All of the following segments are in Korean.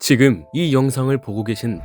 지금 이 영상을 보고 계신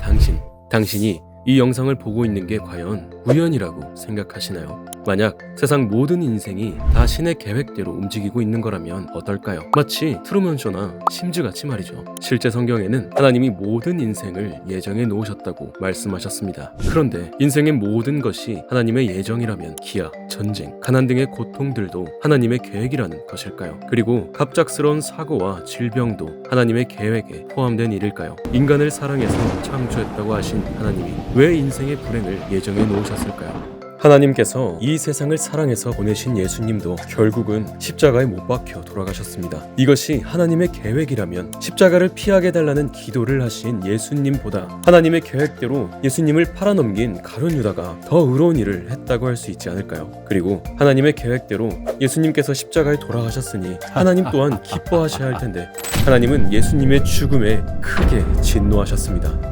당신이 이 영상을 보고 있는 게 과연 우연이라고 생각하시나요? 만약 세상 모든 인생이 다 신의 계획대로 움직이고 있는 거라면 어떨까요? 마치 트루먼 쇼나 심즈같이 말이죠. 실제 성경에는 하나님이 모든 인생을 예정해 놓으셨다고 말씀하셨습니다. 그런데 인생의 모든 것이 하나님의 예정이라면 기아, 전쟁, 가난 등의 고통들도 하나님의 계획이라는 것일까요? 그리고 갑작스러운 사고와 질병도 하나님의 계획에 포함된 일일까요? 인간을 사랑해서 창조했다고 하신 하나님이 왜 인생의 불행을 예정해 놓으셨을까요? 하나님께서 이 세상을 사랑해서 보내신 예수님도 결국은 십자가에 못 박혀 돌아가셨습니다. 이것이 하나님의 계획이라면 십자가를 피하게 달라는 기도를 하신 예수님보다 하나님의 계획대로 예수님을 팔아넘긴 가룟 유다가 더 의로운 일을 했다고 할 수 있지 않을까요? 그리고 하나님의 계획대로 예수님께서 십자가에 돌아가셨으니 하나님 또한 기뻐하셔야 할 텐데 하나님은 예수님의 죽음에 크게 진노하셨습니다.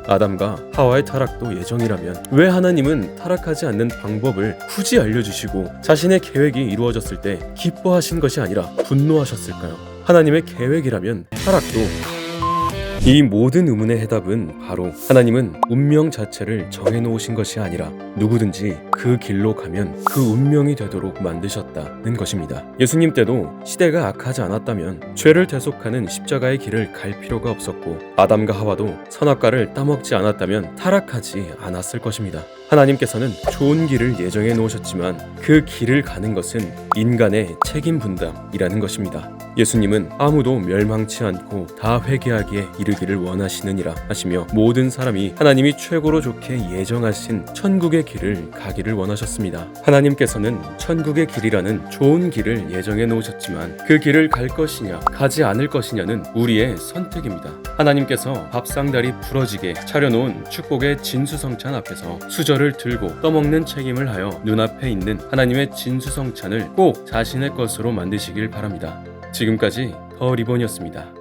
아담과 하와의 타락도 예정이라면 왜 하나님은 타락하지 않는 방법을 굳이 알려주시고 자신의 계획이 이루어졌을 때 기뻐하신 것이 아니라 분노하셨을까요? 하나님의 계획이라면 타락도 이 모든 의문의 해답은 바로 하나님은 운명 자체를 정해놓으신 것이 아니라 누구든지 그 길로 가면 그 운명이 되도록 만드셨다는 것입니다. 예수님 때도 시대가 악하지 않았다면 죄를 대속하는 십자가의 길을 갈 필요가 없었고 아담과 하와도 선악과를 따먹지 않았다면 타락하지 않았을 것입니다. 하나님께서는 좋은 길을 예정해 놓으셨지만 그 길을 가는 것은 인간의 책임 분담이라는 것입니다. 예수님은 아무도 멸망치 않고 다 회개하기에 이르기를 원하시느니라 하시며 모든 사람이 하나님이 최고로 좋게 예정하신 천국의 길을 가기를 원하셨습니다. 하나님께서는 천국의 길이라는 좋은 길을 예정해 놓으셨지만 그 길을 갈 것이냐 가지 않을 것이냐는 우리의 선택입니다. 하나님께서 밥상다리 부러지게 차려놓은 축복의 진수성찬 앞에서 수저를 들고 떠먹는 책임을 하여 눈앞에 있는 하나님의 진수성찬을 꼭 자신의 것으로 만드시길 바랍니다. 지금까지 더 리본이었습니다.